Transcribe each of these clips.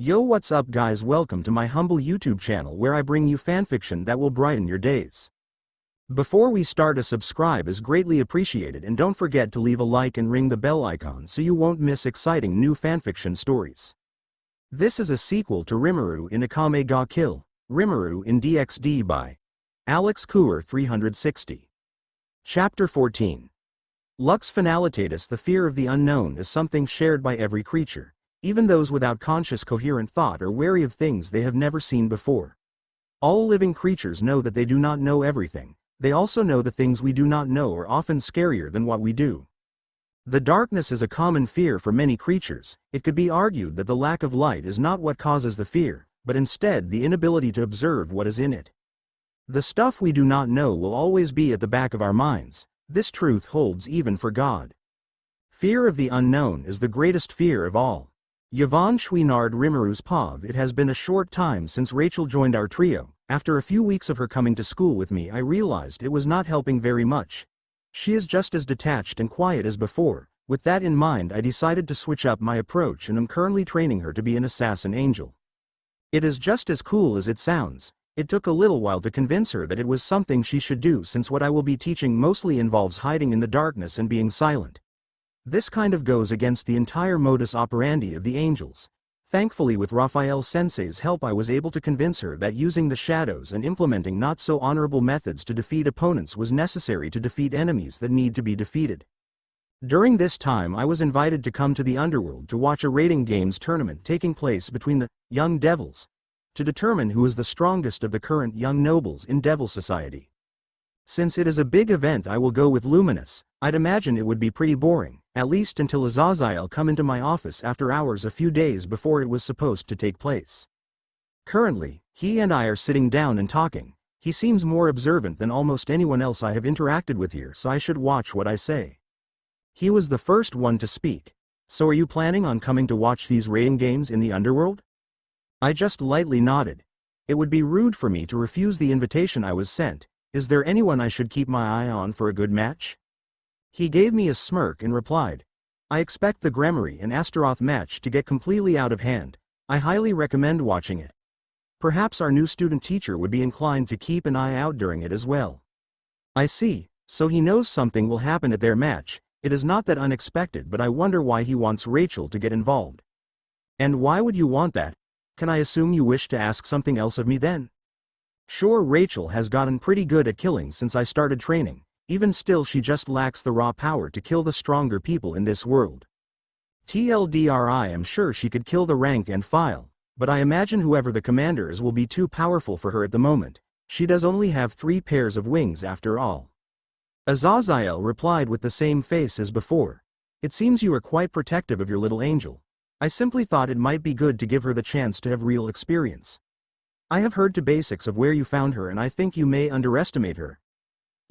Yo, what's up guys, welcome to my humble YouTube channel where I bring you fanfiction that will brighten your days. Before we start, a subscribe is greatly appreciated, and don't forget to leave a like and ring the bell icon so you won't miss exciting new fanfiction stories. This is a sequel to Rimuru in Akame ga Kill, Rimuru in DXD by alexkuhar360. Chapter 14. Lux Finalitatis. The fear of the unknown is something shared by every creature. Even those without conscious coherent thought are wary of things they have never seen before. All living creatures know that they do not know everything. They also know the things we do not know are often scarier than what we do. The darkness is a common fear for many creatures. It could be argued that the lack of light is not what causes the fear, but instead the inability to observe what is in it. The stuff we do not know will always be at the back of our minds. This truth holds even for God. Fear of the unknown is the greatest fear of all. Yvonne Chouinard Rimuru's Pav. It has been a short time since Rachel joined our trio. After a few weeks of her coming to school with me, I realized it was not helping very much. She is just as detached and quiet as before. With that in mind, I decided to switch up my approach and am currently training her to be an assassin angel. It is just as cool as it sounds. It took a little while to convince her that it was something she should do, since what I will be teaching mostly involves hiding in the darkness and being silent. This kind of goes against the entire modus operandi of the angels. Thankfully, with Raphael Sensei's help, I was able to convince her that using the shadows and implementing not so honorable methods to defeat opponents was necessary to defeat enemies that need to be defeated. During this time, I was invited to come to the underworld to watch a raiding games tournament taking place between the young devils, to determine who is the strongest of the current young nobles in Devil Society. Since it is a big event, I will go with Luminous. I'd imagine it would be pretty boring, at least until Azazel come into my office after hours a few days before it was supposed to take place. Currently, he and I are sitting down and talking. He seems more observant than almost anyone else I have interacted with here, so I should watch what I say. He was the first one to speak. So are you planning on coming to watch these raiding games in the underworld? I just lightly nodded. It would be rude for me to refuse the invitation I was sent. Is there anyone I should keep my eye on for a good match? He gave me a smirk and replied, I expect the Gremory and Astaroth match to get completely out of hand. I highly recommend watching it. Perhaps our new student teacher would be inclined to keep an eye out during it as well. I see, so he knows something will happen at their match. It is not that unexpected, but I wonder why he wants Rachel to get involved. And why would you want that? Can I assume you wish to ask something else of me then? Sure, Rachel has gotten pretty good at killing since I started training. Even still, she just lacks the raw power to kill the stronger people in this world. TLDR, I am sure she could kill the rank and file, but I imagine whoever the commander is will be too powerful for her at the moment. She does only have 3 pairs of wings after all. Azazel replied with the same face as before. It seems you are quite protective of your little angel. I simply thought it might be good to give her the chance to have real experience. I have heard the basics of where you found her, and I think you may underestimate her.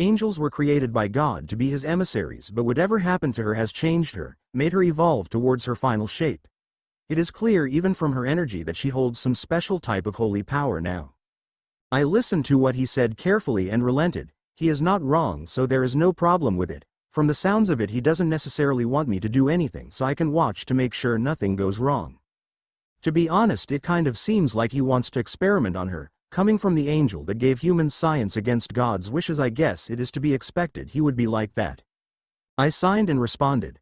Angels were created by God to be his emissaries, but whatever happened to her has changed her, made her evolve towards her final shape. It is clear even from her energy that she holds some special type of holy power now. I listened to what he said carefully and relented. He is not wrong, so there is no problem with it. From the sounds of it, he doesn't necessarily want me to do anything, so I can watch to make sure nothing goes wrong. To be honest, it kind of seems like he wants to experiment on her. Coming from the angel that gave humans science against God's wishes, I guess it is to be expected he would be like that. I signed and responded.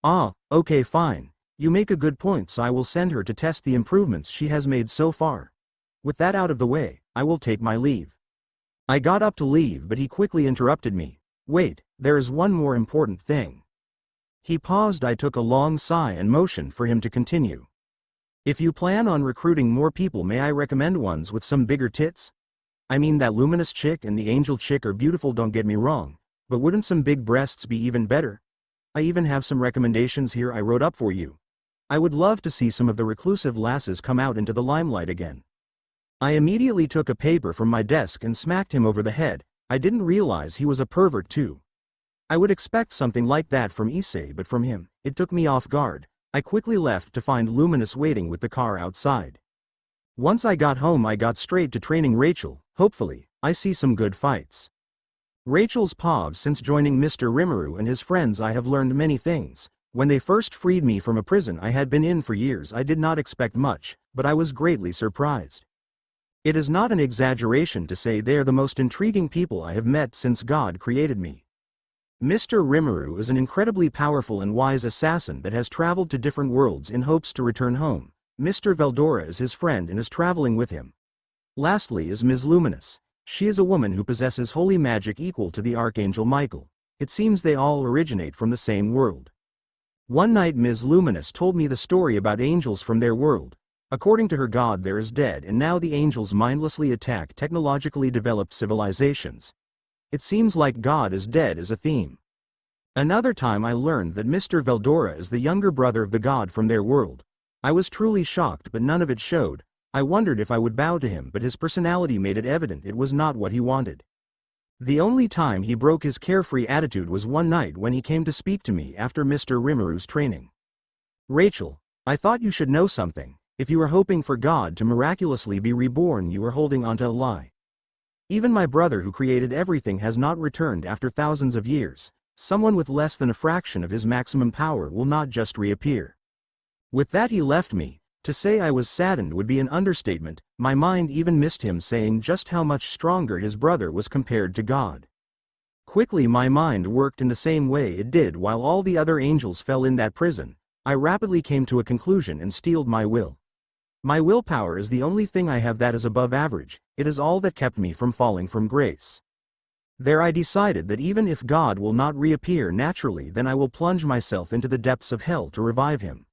Ah, okay, fine. You make a good point, so I will send her to test the improvements she has made so far. With that out of the way, I will take my leave. I got up to leave, but he quickly interrupted me. Wait, there is one more important thing. He paused. I took a long sigh and motioned for him to continue. If you plan on recruiting more people, may I recommend ones with some bigger tits? I mean, that Luminous chick and the angel chick are beautiful, don't get me wrong, but wouldn't some big breasts be even better? I even have some recommendations here I wrote up for you. I would love to see some of the reclusive lasses come out into the limelight again. I immediately took a paper from my desk and smacked him over the head. I didn't realize he was a pervert too. I would expect something like that from Issei, but from him, it took me off guard. I quickly left to find Luminous waiting with the car outside. Once I got home, I got straight to training Rachel. Hopefully, I see some good fights. Rachel's Pav. Since joining Mr. Rimuru and his friends, I have learned many things. When they first freed me from a prison I had been in for years, I did not expect much. but I was greatly surprised. It is not an exaggeration to say they are the most intriguing people I have met since God created me. Mr. Rimuru is an incredibly powerful and wise assassin that has traveled to different worlds in hopes to return home. Mr. Veldora is his friend and is traveling with him. Lastly is Ms. Luminous. She is a woman who possesses holy magic equal to the Archangel Michael. It seems they all originate from the same world. One night Ms. Luminous told me the story about angels from their world. According to her, God there is dead, and now the angels mindlessly attack technologically developed civilizations. It seems like God is dead as a theme. Another time I learned that Mr. Veldora is the younger brother of the god from their world. I was truly shocked, but none of it showed. I wondered if I would bow to him, but his personality made it evident it was not what he wanted. The only time he broke his carefree attitude was one night when he came to speak to me after Mr. Rimuru's training. "Rachel, I thought you should know something. If you are hoping for God to miraculously be reborn, you are holding onto a lie. Even my brother who created everything has not returned after thousands of years. Someone with less than a fraction of his maximum power will not just reappear." With that he left me. To say I was saddened would be an understatement. My mind even missed him saying just how much stronger his brother was compared to God. Quickly my mind worked in the same way it did while all the other angels fell in that prison. I rapidly came to a conclusion and steeled my will. My willpower is the only thing I have that is above average. It is all that kept me from falling from grace. There I decided that even if God will not reappear naturally, then I will plunge myself into the depths of hell to revive him.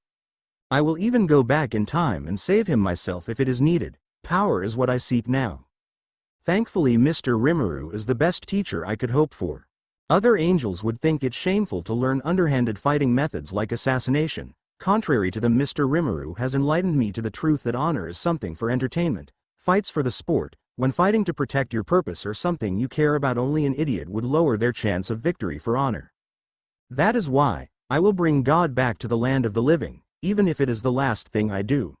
I will even go back in time and save him myself if it is needed. Power is what I seek now. Thankfully Mr. Rimuru is the best teacher I could hope for. Other angels would think it shameful to learn underhanded fighting methods like assassination. Contrary to them, Mr. Rimuru has enlightened me to the truth that honor is something for entertainment. Fights for the sport, when fighting to protect your purpose or something you care about, only an idiot would lower their chance of victory for honor. That is why I will bring God back to the land of the living, even if it is the last thing I do.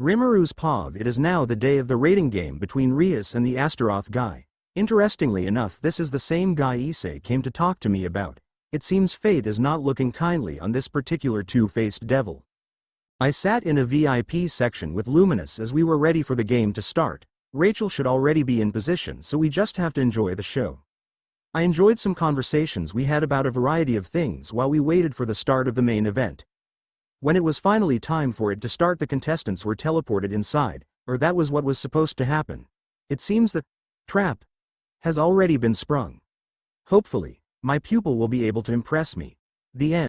Rimuru's POV. It is now the day of the rating game between Rias and the Astaroth guy. Interestingly enough, this is the same guy Issei came to talk to me about. It seems fate is not looking kindly on this particular two-faced devil. I sat in a VIP section with Luminous as we were ready for the game to start. Rachel should already be in position, so we just have to enjoy the show. I enjoyed some conversations we had about a variety of things while we waited for the start of the main event. When it was finally time for it to start, the contestants were teleported inside, or that was what was supposed to happen. It seems the trap has already been sprung. Hopefully, my pupil will be able to impress me. The end.